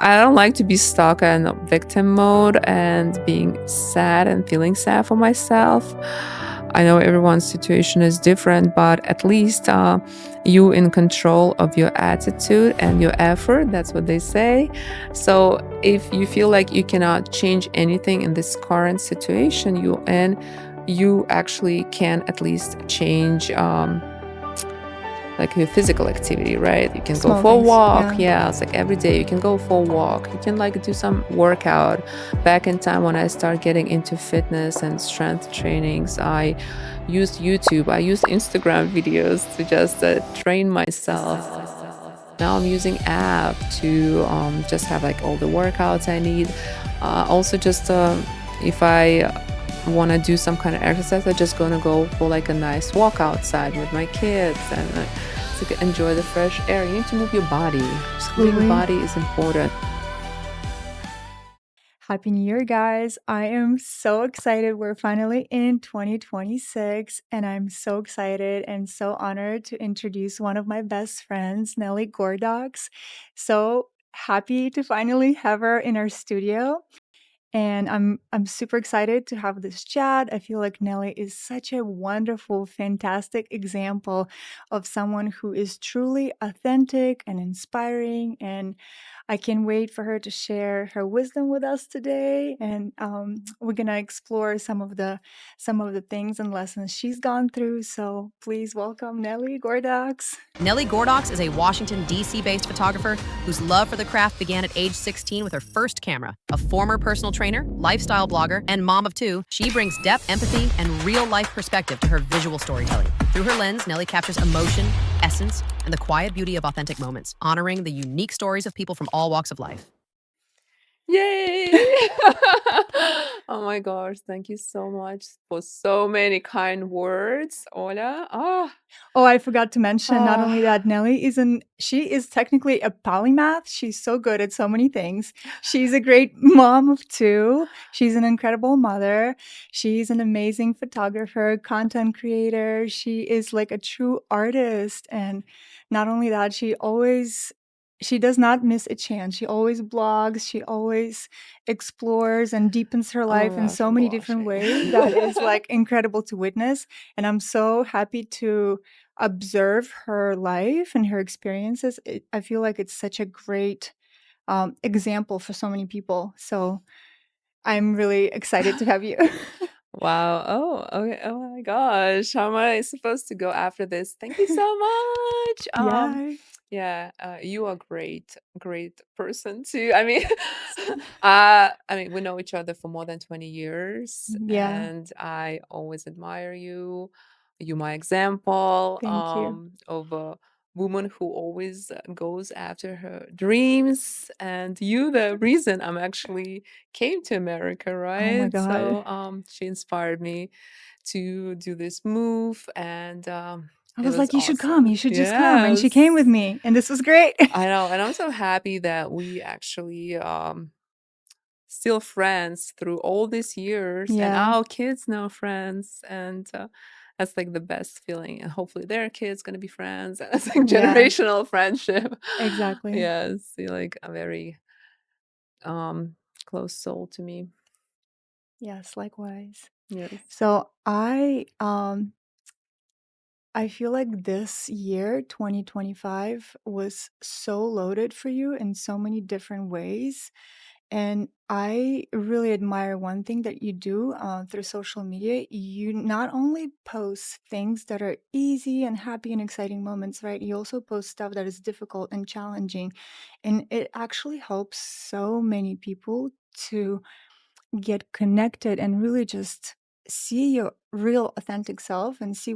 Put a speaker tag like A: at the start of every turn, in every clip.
A: I don't like to be stuck in victim mode and being sad and feeling sad for myself. I know everyone's situation is different, but at least you in control of your attitude and your effort. That's what they say. So if you feel like you cannot change anything in this current situation you in, you actually can at least change. Like your physical activity, right? You can go
B: Small
A: for a
B: things.
A: walk.
B: Yeah.
A: Yeah, it's like every day you can go for a walk. You can like do some workout. Back in time when I started getting into fitness and strength trainings, I used YouTube. I used Instagram videos to just train myself. Now I'm using app to just have like all the workouts I need. Also, just if I want to do some kind of exercise, I'm just gonna go for like a nice walk outside with my kids and to enjoy the fresh air. You need to move your body. Moving your
B: Absolutely.
A: body is important.
B: Happy New Year, guys. I am so excited. We're finally in 2026, and I'm so excited and so honored to introduce one of my best friends, Nelli Gordox. So happy to finally have her in our studio. And I'm super excited to have this chat. I feel like Nelly is such a wonderful, fantastic example of someone who is truly authentic and inspiring. And I can't wait for her to share her wisdom with us today. And we're gonna explore some of the things and lessons she's gone through. So please welcome Nelly Gordox.
C: Nelli Gordox is a Washington, D.C. based photographer whose love for the craft began at age 16 with her first camera. A former personal trainer, lifestyle blogger, and mom of two, she brings depth, empathy, and real life perspective to her visual storytelling. Through her lens, Nelli captures emotion, essence, and the quiet beauty of authentic moments, honoring the unique stories of people from all walks of life.
A: Yay! Oh my gosh, thank you so much for so many kind words, Ola.
B: Oh, I forgot to mention, not only
A: Ah.
B: that, she is technically a polymath. She's so good at so many things. She's a great mom of two. She's an incredible mother. She's an amazing photographer, content creator. She is like a true artist. And not only that, she does not miss a chance. She always blogs. She always explores and deepens her
A: Oh
B: life
A: my
B: in
A: gosh,
B: so
A: I'm
B: many different
A: blushing.
B: ways that is like incredible to witness. And I'm so happy to observe her life and her experiences. I feel like it's such a great example for so many people. So I'm really excited to have you.
A: Wow. Oh, okay. Oh my gosh. How am I supposed to go after this? Thank you so much.
B: Yeah.
A: Yeah, you are great, great person too. I mean, we know each other for more than 20 years,
B: Yeah.
A: and I always admire you. You my example
B: Thank you.
A: of a woman who always goes after her dreams, and you the reason I'm actually came to America,
B: Oh my
A: right?
B: God.
A: So she inspired me to do this move, and
B: I
A: it
B: was
A: was
B: like, you should come. You
A: awesome.
B: should just come. And she came with
A: Yes.
B: me. And this was great.
A: I know, and I'm so happy that we actually still friends through all these years, and
B: Yeah.
A: our kids now friends, and that's like the best feeling. And hopefully their kids gonna be friends, and it's like
B: Yeah.
A: generational friendship.
B: Exactly.
A: Yes, you're like a very um close soul to me.
B: Yes, likewise.
A: Yes.
B: So I feel like this year, 2025, was so loaded for you in so many different ways. And I really admire one thing that you do through social media. You not only post things that are easy and happy and exciting moments, right? You also post stuff that is difficult and challenging. And it actually helps so many people to get connected and really just see your real authentic self and see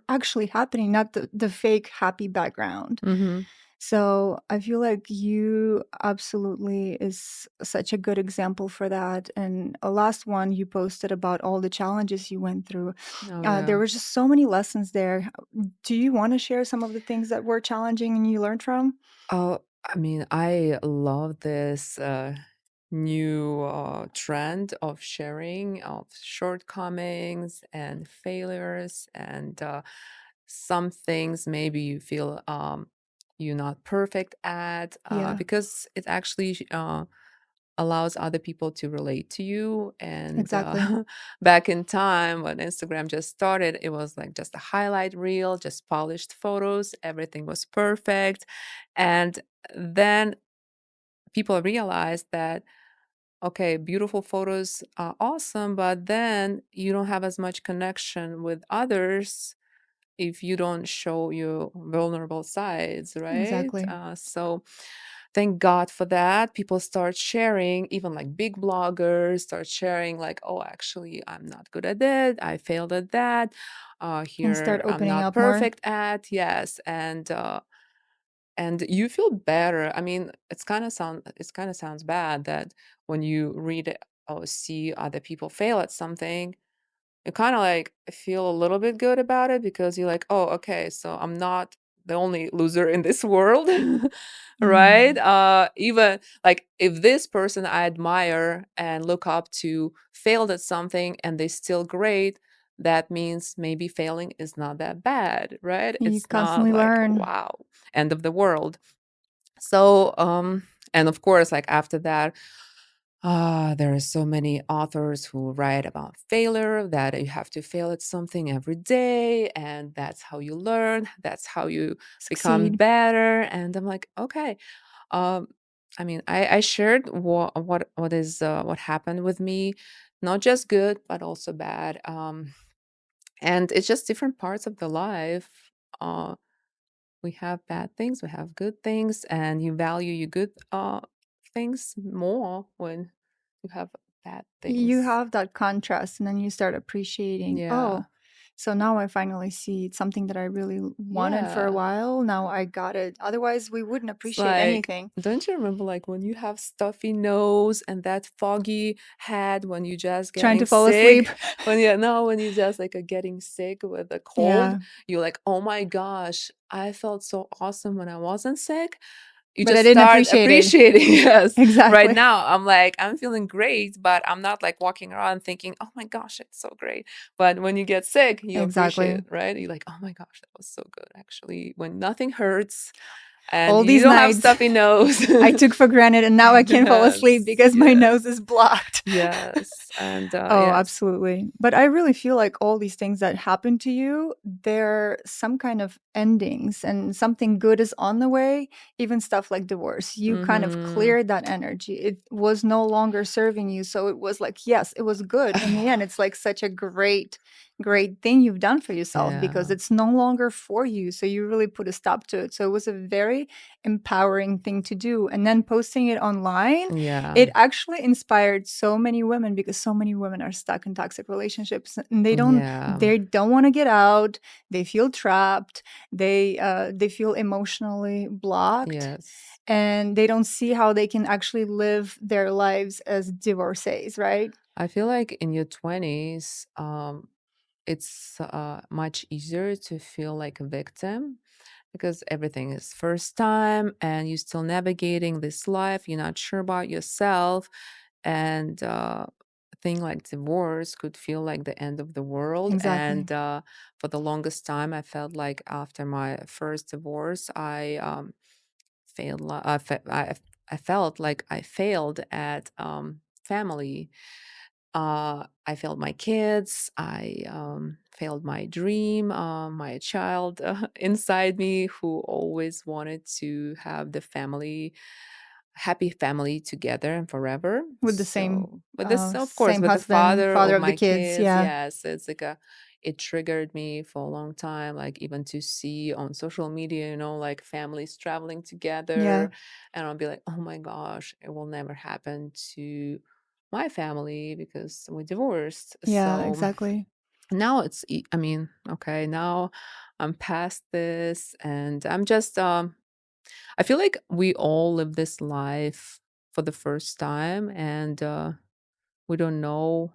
B: actually happening, not the fake happy background.
A: Mm-hmm.
B: So I feel like you absolutely is such a good example for that. And a last one you posted about all the challenges you went through.
A: Oh
B: There
A: yeah.
B: were just so many lessons there. Do you want to share some of the things that were challenging and you learned from?
A: Oh, I love this new trend of sharing of shortcomings and failures, and some things maybe you feel you're not perfect at,
B: Yeah,
A: because it actually allows other people to relate to you. And
B: exactly.
A: back in time when Instagram just started, it was like just a highlight reel, just polished photos, everything was perfect. And then people realized that, okay, beautiful photos are awesome, but then you don't have as much connection with others if you don't show your vulnerable sides, right?
B: Exactly.
A: So thank God for that. People start sharing, even like big bloggers start sharing, like, oh, actually, I'm not good at it. I failed at that.
B: And start
A: Here, I'm
B: opening
A: not
B: up more.
A: perfect at. Yes. And you feel better. I mean, it's kind of sounds bad that when you read it or see other people fail at something, you kind of like feel a little bit good about it because you're like, oh, okay, so I'm not the only loser in this world. Right?
B: Mm.
A: Even like if this person I admire and look up to failed at something and they still great, that means maybe failing is not that bad, right?
B: You
A: It's not
B: constantly
A: like,
B: learn.
A: wow, end of the world. So, and of course, like after that, there are so many authors who write about failure, that you have to fail at something every day, and that's how you learn, that's how you become
B: Succeed.
A: better. And I'm like, okay. Um, I mean, I shared what happened with me, not just good, but also bad. And it's just different parts of the life. We have bad things, we have good things, and you value your good things more when you have bad
B: You
A: things.
B: have that contrast, and then you start appreciating,
A: Yeah.
B: oh, so now I finally see it's something that I really wanted for a
A: Yeah.
B: while. Now I got it. Otherwise, we wouldn't
A: It's
B: appreciate
A: like,
B: anything.
A: don't you remember like when you have stuffy nose and that foggy head when you just
B: Trying to
A: getting
B: fall asleep.
A: sick? When you no, when you just like are getting sick with a cold,
B: Yeah,
A: you're like, oh my gosh, I felt so awesome when I wasn't sick. You
B: but I
A: just
B: didn't
A: start
B: appreciate it.
A: appreciating. Yes. Right
B: Exactly.
A: now, I'm like, I'm feeling great, but I'm not like walking around thinking, oh my gosh, it's so great. But when you get sick, you appreciate
B: Exactly.
A: it, right? You're like, oh my gosh, that was so good. Actually, when nothing hurts and
B: All
A: you
B: these
A: don't have
B: nights
A: stuffy nose.
B: I took for granted, and now I can't fall asleep
A: Yes,
B: because my nose
A: yes,
B: is blocked.
A: yes. And
B: Oh,
A: yes.
B: absolutely. But I really feel like all these things that happen to you, they're some kind of endings and something good is on the way. Even stuff like divorce, you kind of
A: Mm-hmm.
B: cleared that energy. It was no longer serving you. So it was like, yes, it was good. In the end, it's like such a great, great thing you've done for yourself because
A: Yeah,
B: it's no longer for you. So you really put a stop to it. So it was a very empowering thing to do. And then posting it online,
A: yeah,
B: it actually inspired so many women because so many women are stuck in toxic relationships and
A: yeah,
B: they don't want to get out. They feel trapped. They feel emotionally blocked,
A: yes.
B: and they don't see how they can actually live their lives as divorcees, right?
A: I feel like in your 20s, it's much easier to feel like a victim because everything is first time and you're still navigating this life. You're not sure about yourself. And a thing like divorce could feel like the end of the world.
B: Exactly.
A: And for the longest time, I felt like after my first divorce, I failed. I felt like I failed at family. I failed my kids. I failed my dream. My child inside me, who always wanted to have the family, happy family together and forever.
B: With the
A: So, but this, of course,
B: same
A: with the
B: husband,
A: father
B: father
A: of
B: of the
A: my
B: kids.
A: kids,
B: Yeah.
A: yes, it's like it triggered me for a long time, like even to see on social media, like families traveling
B: Yeah.
A: together. And I'll be like, oh my gosh, it will never happen to my family because we divorced.
B: Yeah,
A: So
B: exactly.
A: now I mean, okay, now I'm past this and I'm just, I feel like we all live this life for the first time, and we don't know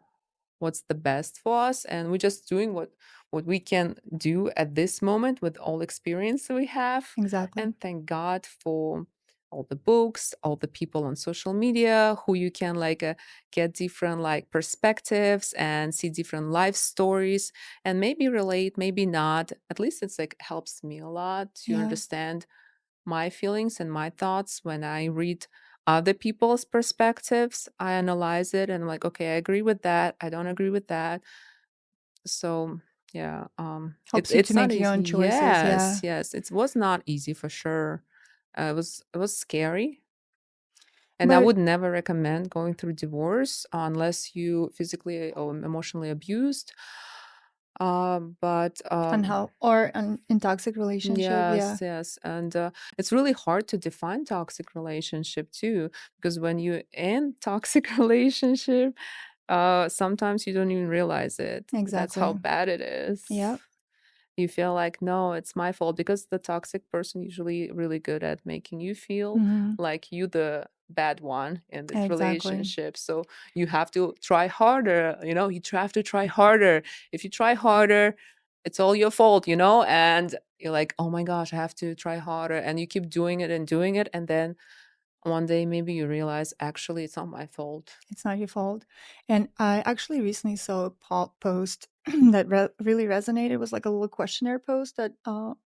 A: what's the best for us, and we're just doing what we can do at this moment with all experience that we have.
B: Exactly.
A: And thank God for all the books, all the people on social media who you can like get different like perspectives and see different life stories and maybe relate, maybe not. At least it's like helps me a lot to
B: Yeah.
A: understand my feelings and my thoughts when I read other people's perspectives. I analyze it and I'm like, okay, I agree with that. I don't agree with that. So yeah,
B: Helps you to
A: it's not
B: make your
A: easy.
B: own choices, yeah.
A: Yes, yes, it was not easy for sure. It was scary, and I
B: But
A: would never recommend going through divorce unless you physically or emotionally abused. But
B: unhelp or an in toxic relationship, yeah,
A: yes, yes, and it's really hard to define toxic relationship too, because when you in toxic relationship, sometimes you don't even realize it. That's how
B: exactly.
A: bad it is.
B: Yep.
A: You feel like, no, it's my fault, because the toxic person usually really good at making you feel
B: Mhm.
A: like you the bad one in this
B: Exactly.
A: relationship. So you have to try harder, you have to try harder. If you try harder, it's all your fault, and you're like, oh my gosh, I have to try harder, and you keep doing it, and then one day maybe you realize, actually, it's not my fault.
B: It's not your fault. And I actually recently saw a post that really resonated. It was like a little questionnaire post that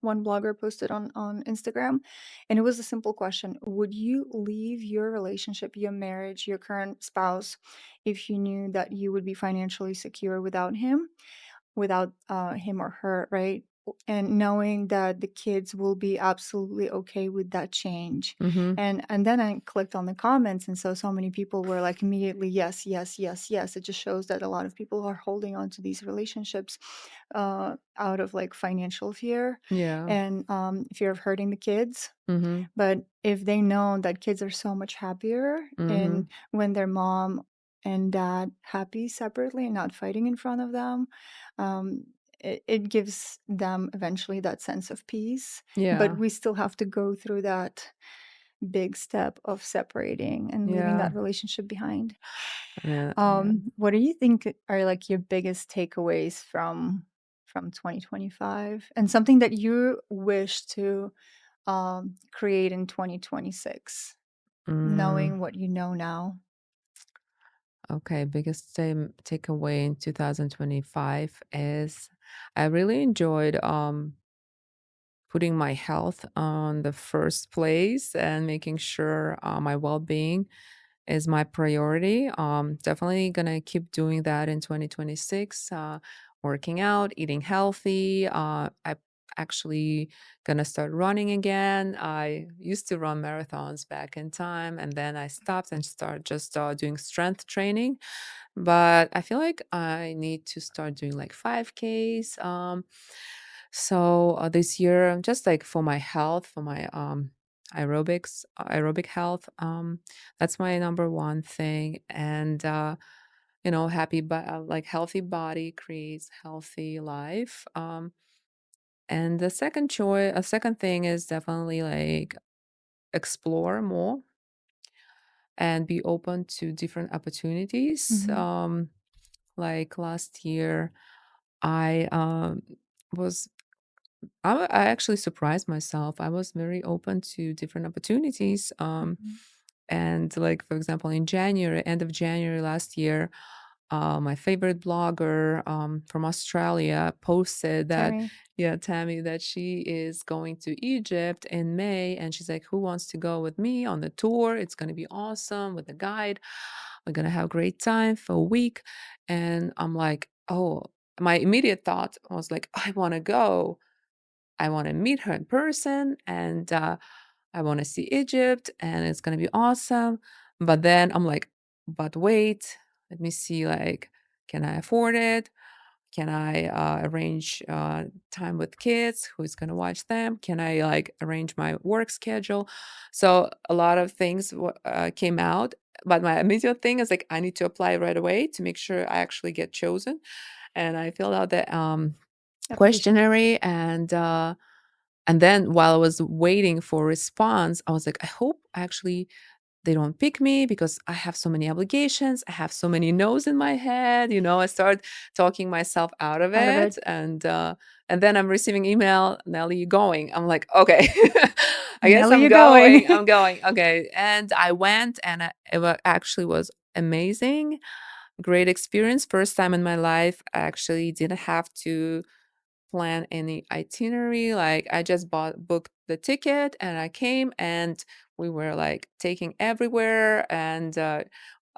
B: one blogger posted on Instagram. And it was a simple question: would you leave your relationship, your marriage, your current spouse if you knew that you would be financially secure without him? Without him or her, right? And knowing that the kids will be absolutely okay with that change.
A: Mm-hmm.
B: And then I clicked on the comments, and so many people were like immediately yes, yes, yes, yes. It just shows that a lot of people are holding on to these relationships out of like financial fear
A: Yeah.
B: and fear of hurting the kids.
A: Mm-hmm.
B: But if they know that kids are so much happier
A: Mm-hmm.
B: and when their mom and dad happy separately and not fighting in front of them, um, it gives them eventually that sense of peace. But
A: Yeah.
B: we still have to go through that big step of separating and leaving
A: Yeah.
B: that relationship behind.
A: Yeah.
B: What do you think are like your biggest takeaways from 2025 and something that you wish to create in 2026,
A: Mm.
B: knowing what you know now?
A: Okay, biggest takeaway in 2025 is I really enjoyed putting my health on the first place and making sure my well-being is my priority. Definitely gonna keep doing that in 2026. Working out, eating healthy. I actually gonna start running again. I used to run marathons back in time, and then I stopped and start just doing strength training. But I feel like I need to start doing like 5Ks. So this year, just like for my health, for my aerobic health, that's my number one thing. And like healthy body creates healthy life. And the a second thing is definitely like explore more and be open to different opportunities.
B: Hmm.
A: Like last year, I was I actually surprised myself. I was very open to different opportunities.
B: Hmm.
A: And like for example, in January, end of January last year, my favorite blogger from Australia posted that,
B: Tammy.
A: yeah, Tammy, that she is going to Egypt in May, and she's like, "Who wants to go with me on the tour? It's going to be awesome with a guide. We're going to have a great time for a week." And I'm like, "Oh." My immediate thought was like, "I want to go. I want to meet her in person, and I want to see Egypt, and it's going to be awesome." But then I'm like, but wait, let me see, like, can I afford it? Can I arrange time with kids? Who's going to watch them? Can I like arrange my work schedule? So a lot of things came out. But my immediate thing is like, I need to apply right away to make sure I actually get chosen. And I filled out the
B: Application.
A: questionnaire, and then while I was waiting for a response, I was like, I hope actually they don't pick me because I have so many obligations. I have so many no's in my head. I start talking myself out of
B: Out of
A: it.
B: it.
A: And then I'm receiving email, Nelly, you going? I'm like, okay, I guess
B: Nelly,
A: I'm
B: you're
A: going.
B: going.
A: I'm going. Okay. And I went, and actually was amazing. Great experience. First time in my life, I actually didn't have to plan any itinerary. Like I just booked the ticket and I came, and we were like taking everywhere, and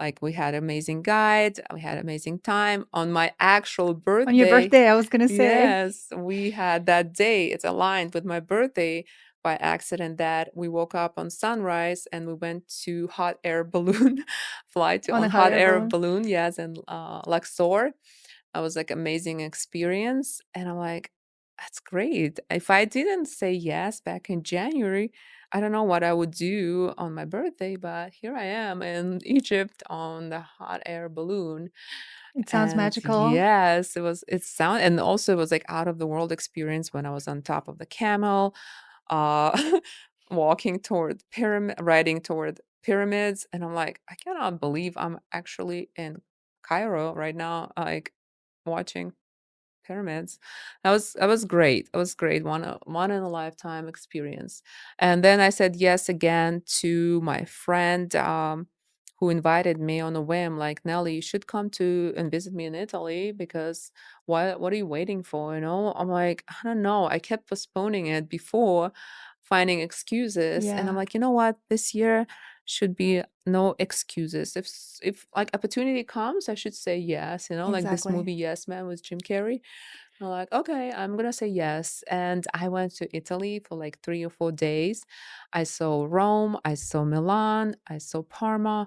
A: like we had amazing guide, we had amazing time on my actual
B: On your
A: birthday.
B: birthday, I was gonna say.
A: Yes, we had that day. It's aligned with my birthday by accident that we woke up on sunrise and we went to hot air balloon fly to
B: On a
A: on
B: hot
A: hot
B: air
A: air
B: balloon.
A: balloon. Yes, and Luxor. That was like amazing experience. And I'm like, that's great. If I didn't say yes back in January, I don't know what I would do on my birthday, but here I am in Egypt on the hot air balloon.
B: It sounds
A: And
B: magical.
A: yes, and also it was like out of the world experience when I was on top of the camel, uh walking toward pyramid riding toward pyramids, and I'm like, I cannot believe I'm actually in Cairo right now, like watching pyramids. That was great. It was great. One in a lifetime experience. And then I said yes again to my friend who invited me on a whim, like, Nelly, you should come to and visit me in Italy because what are you waiting for? I'm like, I don't know. I kept postponing it before, finding excuses. And I'm
B: Yeah,
A: like, you know what? This year should be no excuses. If like opportunity comes, I should say yes, like this
B: exactly.
A: movie Yes Man with Jim Carrey. I'm like, okay, I'm gonna say yes. And I went to Italy for like 3 or 4 days. I saw Rome, I saw Milan, I saw Parma.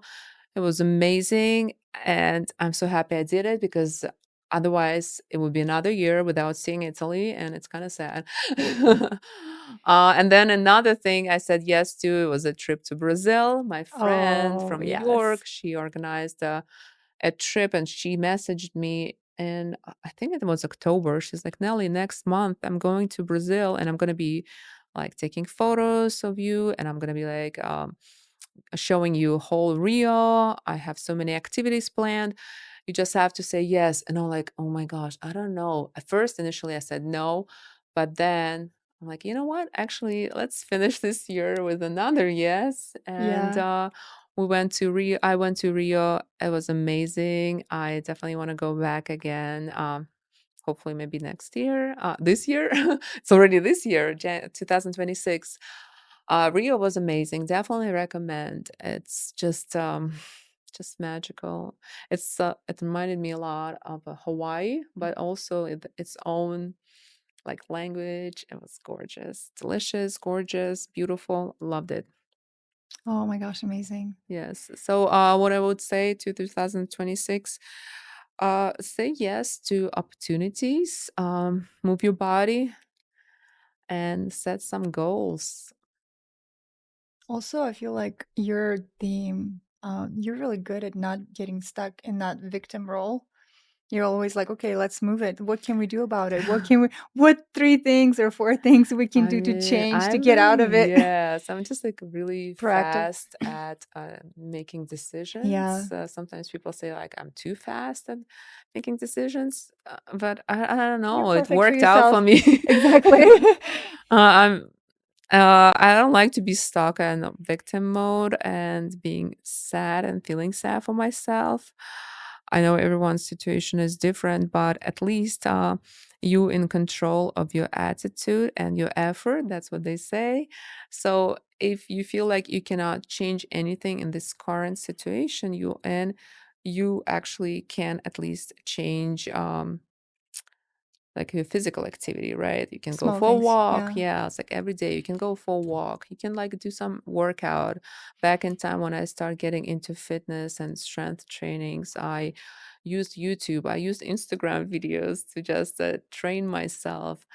A: It was amazing. And I'm so happy I did it because otherwise it would be another year without seeing Italy. And it's kind of sad. And then another thing I said yes to was a trip to Brazil. My friend
B: Oh,
A: from New
B: yes.
A: York, she organized a trip and she messaged me and I think it was October. She's like, Nelly, next month I'm going to Brazil and I'm going to be like taking photos of you and I'm going to be like showing you whole Rio. I have so many activities planned. You just have to say yes. And I'm like, oh my gosh, I don't know. At first, initially, I said no, but then I'm like, you know what? Actually, let's finish this year with another yes. And
B: Yeah.
A: we went to Rio. I went to Rio. It was amazing. I definitely want to go back again. Hopefully, maybe next year. This year, it's already this year, 2026. Rio was amazing. Definitely recommend. It's just magical. It reminded me a lot of Hawaii, but also its own like language. It was gorgeous, delicious, gorgeous, beautiful. Loved it.
B: Oh my gosh, amazing.
A: Yes. So, what I would say to 2026, say yes to opportunities. Move your body and set some goals.
B: Also, I feel like you're really good at not getting stuck in that victim role. You're always like, okay, let's move it. What can we do about it? What 3 things or 4 things we can
A: I
B: do to
A: mean,
B: change to
A: I'm
B: get out
A: really
B: of it?
A: yes, I'm just like really
B: Proactive.
A: fast at making
B: Yeah.
A: decisions. Sometimes people say like I'm too fast at making decisions, but I don't
B: You're
A: know. It
B: perfect for
A: worked out for
B: yourself.
A: me.
B: Exactly.
A: I'm I don't like to be stuck in victim mode and being sad and feeling sad for myself. I know everyone's situation is different, but at least you in control of your attitude and your effort. That's what they say. So if you feel like you cannot change anything in this current situation you're in, you actually can at least change. Like a physical activity, right? You can go
B: Small
A: for a
B: things.
A: walk.
B: Yeah.
A: Yeah, it's like every day you can go for a walk. You can like do some workout. Back in time when I started getting into fitness and strength trainings, I used YouTube. I used Instagram videos to just train myself.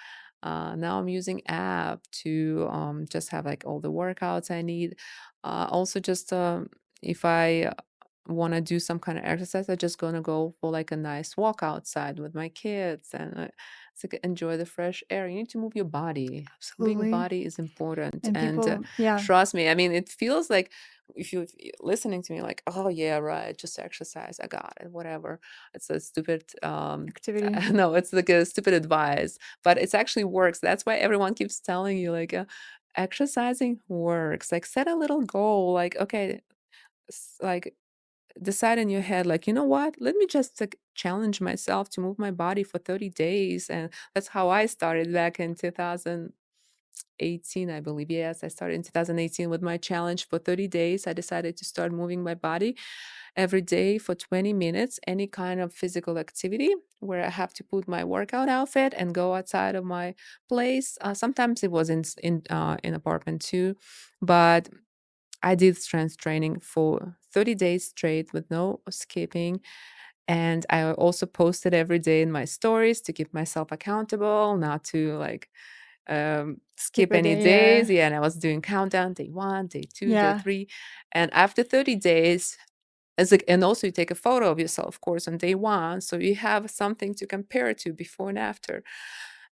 A: Now I'm using app to just have like all the workouts I need. Also, just if I want to do some kind of exercise, I just gonna go for like a nice walk outside with my kids and it's like enjoy the fresh air. You need to move your body. Moving
B: Absolutely.
A: body is important,
B: And
A: and
B: people, yeah,
A: trust me. I mean, it feels like if you're listening to me, like, oh yeah, right, just exercise. I got it. Whatever. It's a stupid.
B: activity.
A: No, it's like a stupid advice, but it actually works. That's why everyone keeps telling you like. Exercising works. Like set a little goal. Like okay, like decide in your head like you know what, let me just like challenge myself to move my body for 30 days, and that's how I started back in 2000 18, I believe. Yes, I started in 2018 with my challenge for 30 days. I decided to start moving my body every day for 20 minutes, any kind of physical activity where I have to put my workout outfit and go outside of my place. Sometimes it was in apartment too, but I did strength training for 30 days straight with no skipping. And I also posted every day in my stories to keep myself accountable, not to like
B: Skip
A: skip
B: a
A: any
B: day, yeah.
A: days. Yeah, and I was doing countdown day 1, day 2, day
B: Yeah.
A: 3. And after 30 days, it's like, and also you take a photo of yourself, of course, on day 1, so you have something to compare it to before and after.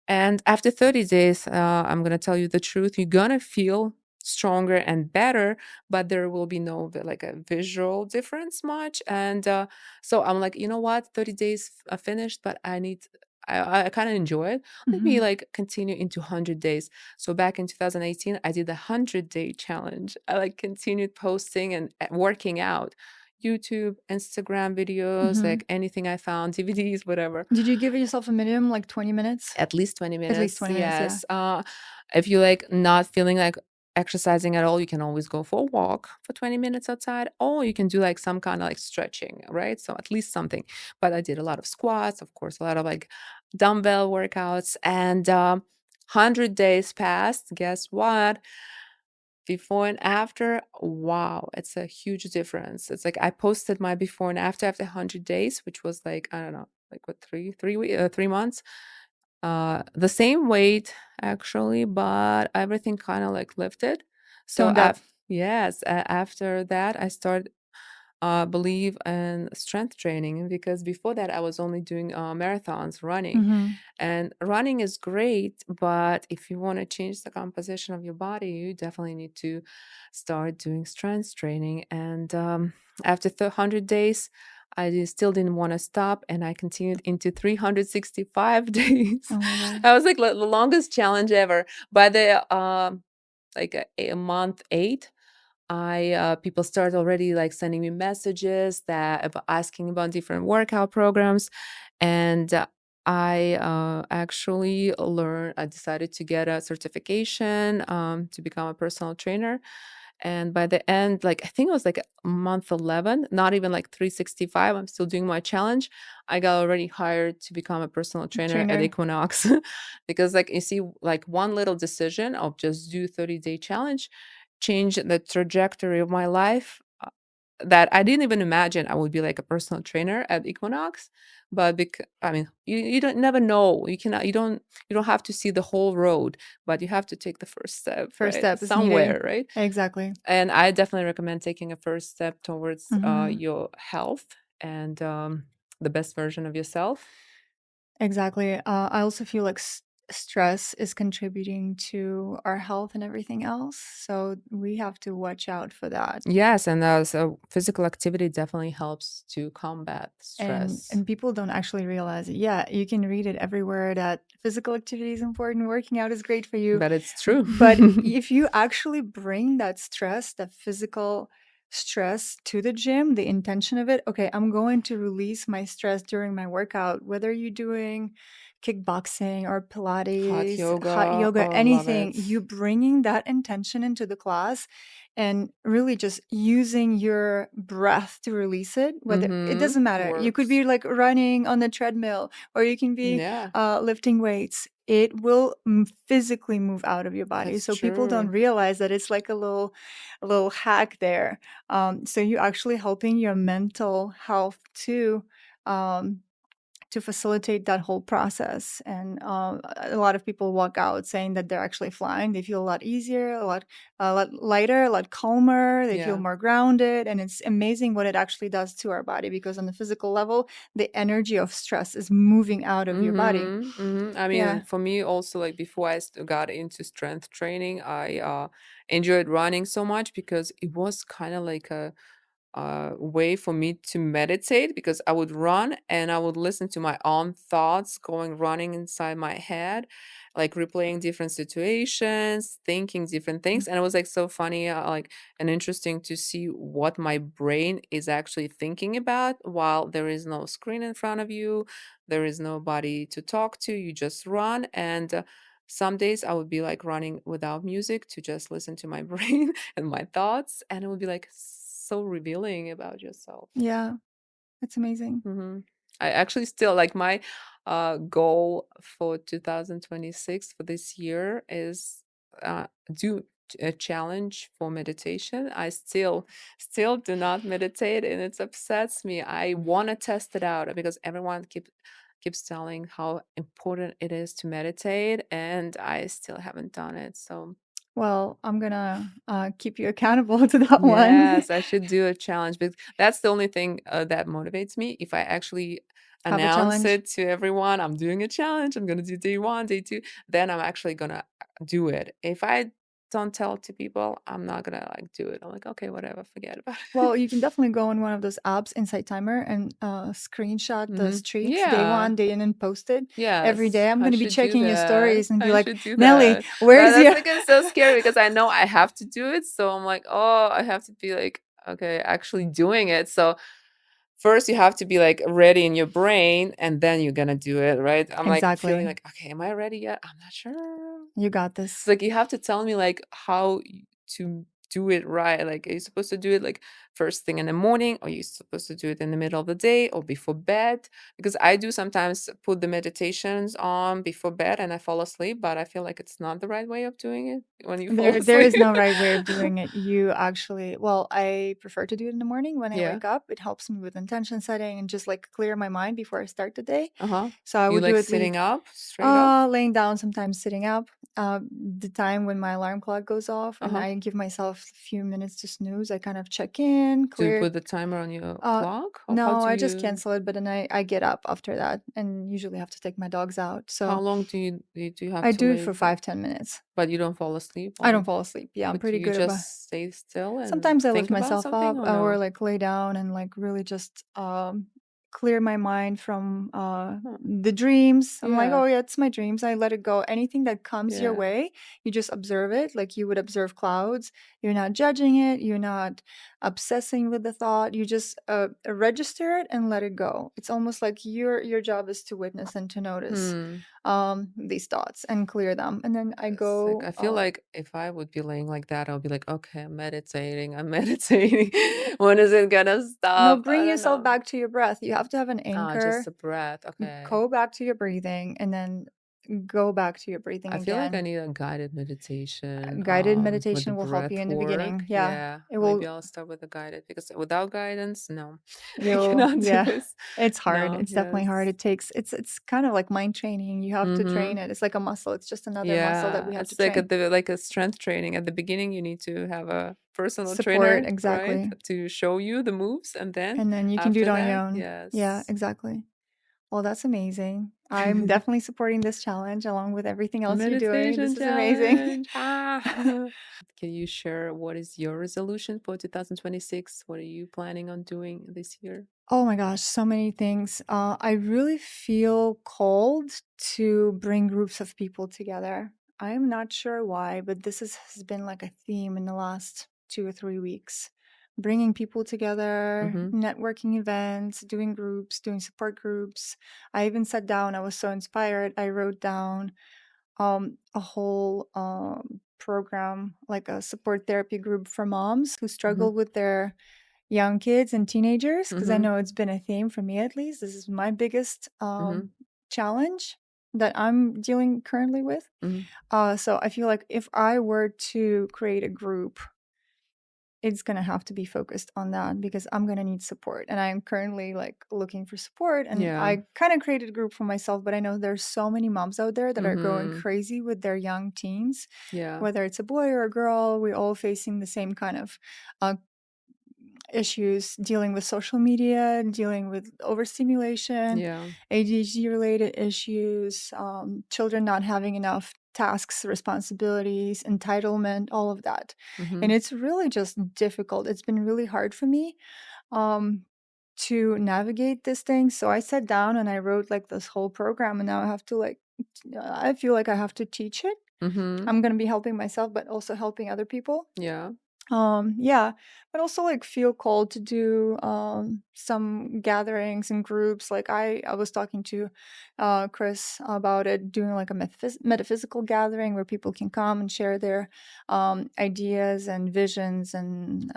A: And after 30 days, I'm gonna tell you the truth, you're gonna feel stronger and better, but there will be no like a visual difference much. And so I'm like, you know what, 30 days finished, but I kind of enjoy it. Let me
B: Mhm.
A: like continue into 100 days. So back in 2018, I did a 100-day challenge. I like continued posting and working out. YouTube, Instagram videos,
B: Mhm.
A: like anything I found, DVDs, whatever.
B: Did you give yourself a minimum, like 20 minutes?
A: At least 20
B: At least
A: minutes,
B: 20 minutes, yeah.
A: yes. If you like not feeling like exercising at all, you can always go for a walk for 20 minutes outside, or you can do like some kind of like stretching, right? So at least something. But I did a lot of squats, of course, a lot of like dumbbell workouts, and 100 days passed. Guess what? Before and after, wow, it's a huge difference. It's like I posted my before and after 100 days, which was like, I don't know, like what, 3 months, the same weight actually, but everything kind of like lifted. So
B: Toned up.
A: yes, after that I started believe in strength training, because before that I was only doing marathons, running.
B: Mhm.
A: And running is great, but if you want to change the composition of your body, you definitely need to start doing strength training. And after 100 days, still didn't want to stop, and I continued into 365 days.
B: Oh my god.
A: I was like the longest challenge ever. By the like a month 8, I people start already like sending me messages that about asking about different workout programs. And I actually learned. I decided to get a certification to become a personal trainer. And by the end, like I think it was like month 11, not even like 365. I'm still doing my challenge. I got already hired to become a personal trainer at
B: Trainer.
A: Equinox, because like you see, like one little decision of just do 30-day challenge changed the trajectory of my life, that I didn't even imagine I would be like a personal trainer at Equinox. But I mean, you don't never know. You don't have to see the whole road, but you have to take the first step,
B: First
A: right?
B: step is needed.
A: Somewhere, right?
B: Exactly.
A: And I definitely recommend taking a first step towards
B: Mhm.
A: your health and the best version of yourself.
B: Exactly. I also feel like stress is contributing to our health and everything else, so we have to watch out for that.
A: Yes, and so physical activity definitely helps to combat stress.
B: And people don't actually realize it. Yeah, you can read it everywhere that physical activity is important, working out is great for you.
A: But it's true.
B: But if you actually bring that stress, that physical stress to the gym, the intention of it, okay, I'm going to release my stress during my workout, whether you're doing kickboxing or
A: Hot
B: Pilates, hot
A: yoga,
B: yoga,
A: oh, love
B: anything,
A: it.
B: you bringing that intention into the class and really just using your breath to release it, whether it
A: Mm-hmm.
B: doesn't matter, you could
A: Works.
B: be like running on the treadmill or you can be
A: Yeah,
B: lifting weights. It will physically move out of your body,
A: that's
B: so people don't
A: true.
B: realize that it's like a little hack there. So you're actually helping your mental health too, um, to facilitate that whole process. And a lot of people walk out saying that they're actually flying. They feel a lot easier, a lot lighter, a lot calmer. They feel
A: Yeah.
B: more grounded, and it's amazing what it actually does to our body, because on the physical level, the energy of stress is moving out of your body.
A: Mm-hmm. Mm-hmm. I mean,
B: Yeah.
A: for me also, like before I got into strength training, I enjoyed running so much because it was kind of like a way for me to meditate, because I would run and I would listen to my own thoughts going running inside my head, like replaying different situations, thinking different things. And it was like so funny, like, and interesting to see what my brain is actually thinking about while there is no screen in front of you, there is nobody to talk to, you just run. And Some days I would be like running without music to just listen to my brain and my thoughts, and it would be like so revealing about yourself.
B: Yeah, it's amazing.
A: I actually still like my goal for 2026 for this year is do a challenge for meditation. I still do not meditate, and it upsets me. I want to test it out because everyone keeps telling how important it is to meditate, and I still haven't done it. So
B: Well, I'm gonna keep you accountable to that one.
A: yes, I should do a challenge because that's the only thing that motivates me. If I actually
B: Have a
A: announce
B: challenge.
A: it to everyone, I'm doing a challenge, I'm gonna do day one, day two, then I'm actually gonna do it. If I don't tell to people, I'm not gonna like do it. I'm like, okay, whatever, forget about it.
B: Well, you can definitely go on one of those apps, Insight Timer, and screenshot the streaks, day
A: Yeah.
B: one, day in, and post it every
A: Yes,
B: day. I'm
A: I
B: going to be
A: should do
B: checking your
A: that.
B: stories and be
A: I
B: like,
A: should do
B: Nelly,
A: that. But
B: where's
A: that's
B: your.
A: like it's so scary because I know I have to do it. So I'm like, oh, I have to be like, okay, actually doing it. So first you have to be like ready in your brain and then you're gonna do it, right? I'm like feeling
B: Exactly.
A: like, okay, am I ready yet? I'm not sure.
B: You got
A: It's
B: this.
A: like you have to tell me like to do it right. Like, are you supposed to do it like first thing in the morning, or are you supposed to do it in the middle of the day or before bed? Because I do sometimes put the meditations on before bed and I fall asleep, but I feel like it's not the right way of doing it when you fall
B: There
A: asleep.
B: is no right way of doing it. You actually, well, I prefer to do it in the morning when I
A: Yeah.
B: wake up. It helps me with intention setting and just like clear my mind before I start the day.
A: Uh-huh.
B: So I
A: You
B: would do
A: like
B: it
A: sitting up, straight up?
B: laying down, sometimes sitting up. The time when my alarm clock goes off and
A: Uh-huh.
B: I give myself a few minutes to snooze, I kind of check in,
A: Do you
B: clear.
A: put the timer on your
B: Uh,
A: clock? How
B: no,
A: do
B: I just
A: you
B: cancel it, but then I get up after that and usually have to take my dogs out.
A: how
B: So
A: long do you have
B: I
A: to
B: do it for
A: lay there?
B: 5-10 minutes.
A: But you don't fall asleep
B: I don't
A: on
B: fall asleep. Yeah, I'm
A: but do
B: pretty
A: you
B: good about.
A: just stay still and
B: Sometimes I lift
A: think about
B: myself
A: something
B: up
A: or
B: or
A: no?
B: like lay down and like really just clear my mind from
A: Huh.
B: the dreams. I'm like,
A: Yeah.
B: oh yeah, it's my dreams. I let it go. Anything that comes your
A: Yeah.
B: way, you just observe it like you would observe clouds. You're not judging it. You're not obsessing with the thought. You just register it and let it go. It's almost like your job is to witness and to notice
A: Hmm.
B: these thoughts and clear them. And then I
A: It's like
B: go.
A: I feel like if I would be laying like that, I'll be like, okay, I'm meditating. I'm meditating. When is it gonna
B: No,
A: stop? I
B: bring
A: don't
B: yourself
A: know.
B: back to your breath. You have to have an
A: Ah, just
B: anchor.
A: a breath. Okay.
B: Go back to your breathing and then go back to your breathing
A: I feel like I
B: again.
A: need a guided meditation
B: Guided
A: with the
B: meditation will help you
A: breath
B: in the beginning.
A: work.
B: Yeah.
A: Yeah,
B: It
A: maybe
B: will
A: I'll start with the guided because without guidance, no, I
B: you'll
A: cannot do
B: yeah.
A: this.
B: It's hard.
A: No,
B: It's definitely hard.
A: yes.
B: It takes it's kind of like mind training. You have to train
A: Mm-hmm.
B: it. It's like a muscle. It's just another muscle that
A: Yeah,
B: we have to
A: it's like
B: train.
A: like a strength training. At the beginning, you need to have a personal
B: Support,
A: trainer, right,
B: exactly.
A: to show you the moves, and then
B: And then you can do it
A: after
B: on your
A: that,
B: own. Yeah,
A: yes,
B: exactly. Well, that's amazing. I'm definitely supporting this challenge along with everything else you're doing.
A: meditation
B: This is amazing.
A: challenge. Ah. Can you share what is your resolution for 2026? What are you planning on doing this year?
B: Oh my gosh, so many things. I really feel called to bring groups of people together. I'm not sure why, but has been like a theme in the last 2 or 3 weeks. Bringing people together,
A: Mm-hmm.
B: networking events, doing groups, doing support groups. I even sat down, I was so inspired. I wrote down a whole program, like a support therapy group for moms who
A: Mm-hmm.
B: struggle with their young kids and teenagers, because I
A: Mm-hmm.
B: know it's been a theme for me at least. This is my biggest
A: Mm-hmm.
B: challenge that I'm dealing currently with.
A: Mm-hmm.
B: So I feel like if I were to create a group, it's gonna have to be focused on that because I'm gonna need support. And I'm currently like looking for support. And
A: Yeah.
B: I kind of created a group for myself, but I know there's so many moms out there that are going
A: Mm-hmm.
B: crazy with their young teens,
A: Yeah.
B: whether it's a boy or a girl, we're all facing the same kind of uh, issues dealing with social media, dealing with overstimulation,
A: Yeah.
B: ADHD related issues, children not having enough tasks, responsibilities, entitlement, all of that.
A: Mm-hmm.
B: And it's really just difficult. It's been really hard for me um, to navigate this thing. So I sat down and I wrote like this whole program, and now I have to like, I feel like I have to teach it.
A: Mm-hmm.
B: I'm going to be helping myself, but also helping other people.
A: Yeah.
B: Yeah, but also like feel called to do some gatherings and groups. Like I was talking to Chris about it, doing like a metaphysical gathering where people can come and share their ideas and visions and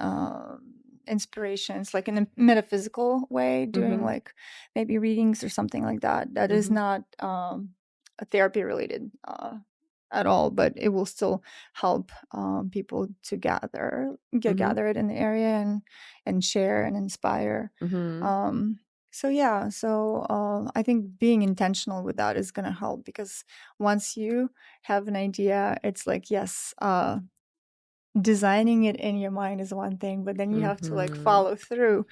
B: inspirations, like in a metaphysical way, doing
A: Mhm.
B: like maybe readings or something like that. That is
A: Mhm.
B: not a therapy related at all, but it will still help people to get
A: Mhm.
B: gathered in the area and share and inspire.
A: Mhm.
B: Um, so yeah, so I think being intentional with that is gonna help because once you have an idea, it's like yes, designing it in your mind is one thing, but then you have to like
A: Mhm.
B: follow through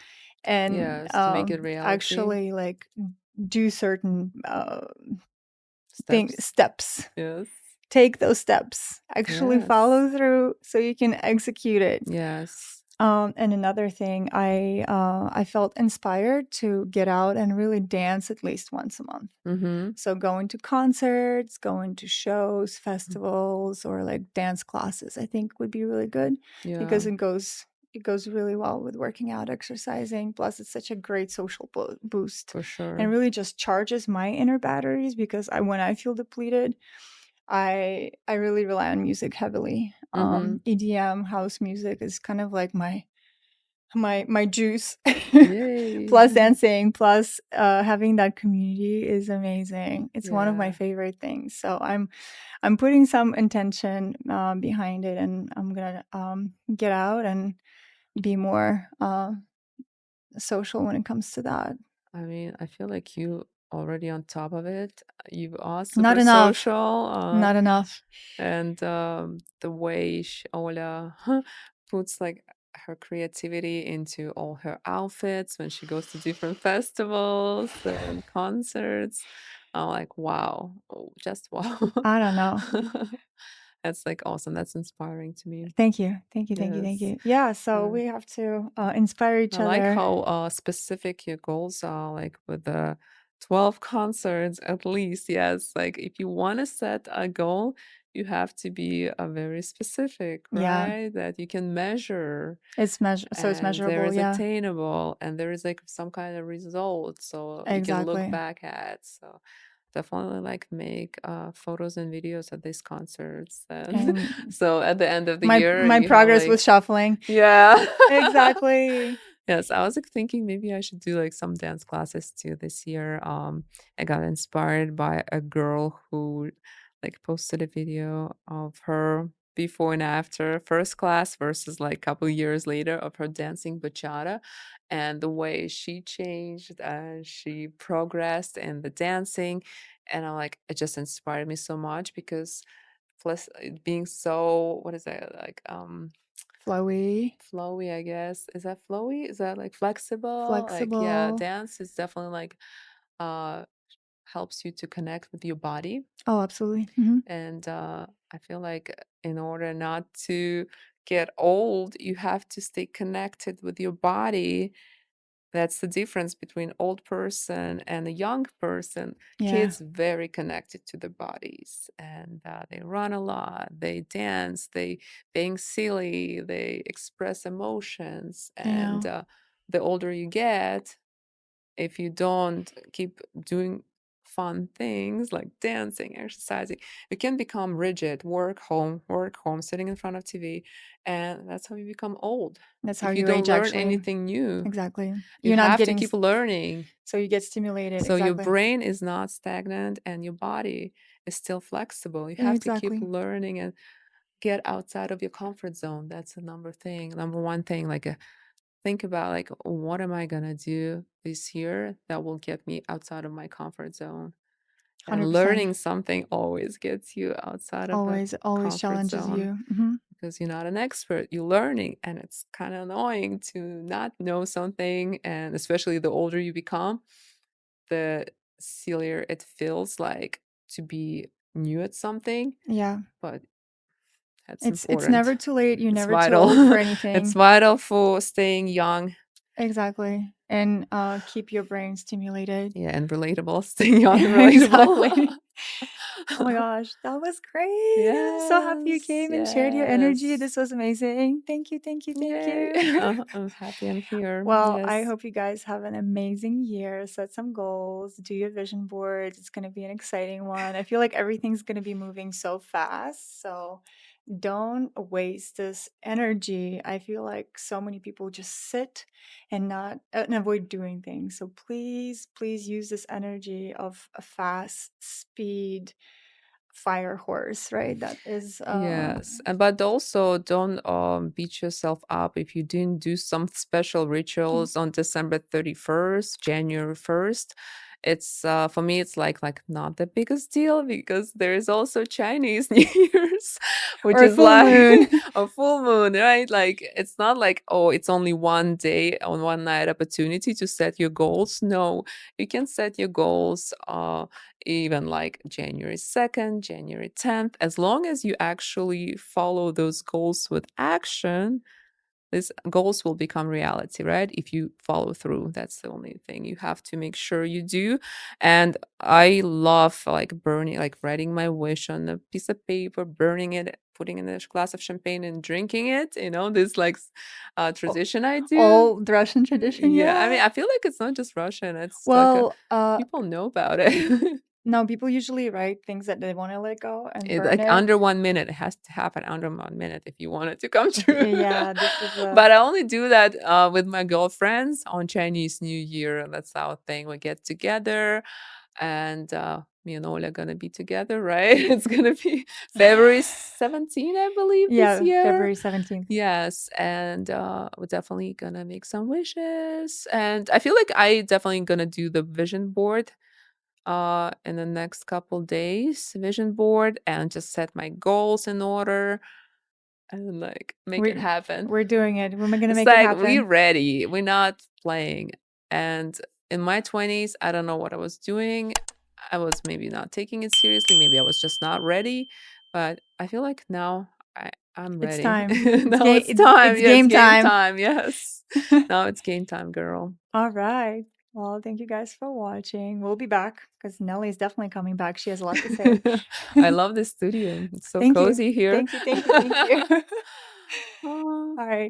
B: and
A: Yes, to make it reality.
B: actually like do certain
A: Steps.
B: steps,
A: Yes.
B: take those steps, actually
A: Yes.
B: follow through so you can execute it.
A: Yes.
B: And another thing, I felt inspired to get out and really dance at least once a month.
A: Mhm.
B: So going to concerts, going to shows, festivals, or like dance classes, I think would be really good
A: Yeah,
B: because it goes really well with working out, exercising. Plus, it's such a great social boost,
A: for
B: and
A: sure.
B: really just charges my inner batteries because when I feel depleted, I really rely on music heavily.
A: Mhm.
B: EDM house music is kind of like my juice.
A: Yay.
B: Plus dancing, plus having that community is amazing. It's one of my
A: Yeah.
B: favorite things. So I'm putting some intention behind it, and I'm gonna get out and be more social when it comes to that.
A: I mean, I feel like you already on top of it. You are
B: Not
A: super
B: enough.
A: social.
B: Not enough.
A: And the way Ola puts like her creativity into all her outfits when she goes to different festivals and concerts. I'm like, wow, oh, just wow.
B: I don't know.
A: That's like awesome. That's inspiring to me.
B: Thank you. Thank you. Thank you. Thank
A: Yes.
B: you. Yeah. So
A: Yeah.
B: we have to inspire
A: I
B: each
A: like
B: other.
A: how specific your goals are, like with the 12 concerts at least. Yes, like if you want to set a goal, you have to be very specific,
B: Yeah.
A: right? That you can measure
B: So it's
A: and there
B: measurable.
A: is
B: Yeah.
A: attainable and there is like some kind of result so you can look
B: Exactly.
A: back at. So definitely like make photos and videos at these concerts and
B: And
A: so at the end of the year
B: my
A: you have
B: progress with
A: like
B: shuffling.
A: yeah.
B: Exactly.
A: Yes, I was like thinking maybe I should do like some dance classes too this year. I got inspired by a girl who like posted a video of her before and after first class versus like a couple years later of her dancing bachata and the way she changed and she progressed in the dancing. And I'm like, it just inspired me so much because plus being so what is that like
B: Flowy,
A: flowy, I guess. Is that flowy? Is that like flexible? Like, yeah,
B: flexible.
A: dance is definitely like uh helps you to connect with your body.
B: Oh, absolutely. Hmm.
A: And I feel like in order not to get old, you have to stay connected with your body. That's the difference between old person and a young person.
B: Yeah.
A: Kids very connected to their bodies and they run a lot, they dance, they being silly, they express emotions.
B: Yeah.
A: And the older you get, if you don't keep doing fun things like dancing, exercising, you can become rigid, work home, sitting in front of TV. And that's how you become old.
B: That's how
A: If you
B: you
A: don't
B: age,
A: learn
B: actually.
A: anything new,
B: Exactly.
A: you
B: You're not
A: have to
B: getting,
A: keep learning.
B: so you get stimulated.
A: So your
B: Exactly.
A: brain is not stagnant and your body is still flexible. You have to keep
B: Exactly.
A: learning and get outside of your comfort zone. That's the number one thing. Like think about like what am I gonna do this year that will get me outside of my comfort zone? And
B: 100%.
A: learning something always gets you outside of a
B: Always, always
A: comfort
B: challenges
A: zone
B: you. Hmm.
A: because you're not an expert, you're learning, and it's kind of annoying to not know something. And especially the older you become, the sillier it feels like to be new at something,
B: Yeah.
A: but that's
B: It's
A: important.
B: never too late. You're
A: It's
B: never too
A: vital.
B: old for
A: It's
B: anything.
A: vital for staying young.
B: Exactly. and keep your brain stimulated.
A: Yeah, and relatable, staying young and relatable.
B: Exactly. Oh my gosh, that was great. I'm so happy you
A: Yes,
B: came and shared your energy.
A: yes.
B: This was amazing. Thank you, thank you, thank
A: Yay.
B: you.
A: I'm happy I'm here.
B: Well, I
A: Yes.
B: hope you guys have an amazing year. Set some goals, do your vision boards. It's going to be an exciting one. I feel like everything's going to be moving so fast. So don't waste this energy. I feel like so many people just sit and not and avoid doing things. So please, please use this energy of a fast speed fire horse, right? That is
A: Yes, and but also don't beat yourself up if you didn't do some special rituals on December 31st, January 1st. It's for me it's like not the biggest deal because there is also Chinese New Year's, which
B: or a
A: is
B: full
A: like
B: moon.
A: a full moon, right? Like it's not like, oh, it's only one day on one night opportunity to set your goals. No, you can set your goals even like January 2nd, January 10th, as long as you actually follow those goals with action, these goals will become reality, right? If you follow through, that's the only thing you have to make sure you do. And I love like burning, like writing my wish on a piece of paper, burning it, putting in a glass of champagne and drinking it. This like
B: O-
A: tradition I do.
B: Old Russian tradition,
A: Yeah, I mean,
B: yeah.
A: I feel like it's not just Russian. It's like
B: Well,
A: people know about it.
B: no, people usually write things that they want to let go and
A: It
B: burn
A: like
B: it.
A: under 1 minute. It has to happen under 1 minute if you want it to come true.
B: Yeah, this is a
A: But I only do that, with my girlfriends on Chinese New Year. That's our thing. We get together and, me and Ola gonna be together, right? It's gonna be February 17, I believe, this
B: yeah,
A: year.
B: February 17th.
A: Yes, and, we're definitely gonna make some wishes, and I feel like I definitely gonna do the vision board in the next couple days, vision board, and just set my goals in order and like make it
B: We're
A: happen.
B: we're doing it. We're gonna
A: It's
B: make it
A: like we're
B: happen.
A: ready, we're not playing. And in my 20s, I don't know what I was doing. I was maybe not taking it seriously, maybe I was just not ready, but I feel like now I'm
B: It's
A: ready.
B: time.
A: Now it's
B: It's
A: time.
B: it's
A: Yeah, it's
B: game
A: game
B: time.
A: time. Yes. Now it's game time, girl.
B: All right. Well, thank you guys for watching. We'll be back because Nelly's definitely coming back. She has a lot to say.
A: I love this studio. It's so
B: Thank you.
A: cozy here.
B: Thank you. Thank you. Thank you.
A: Oh.
B: All right.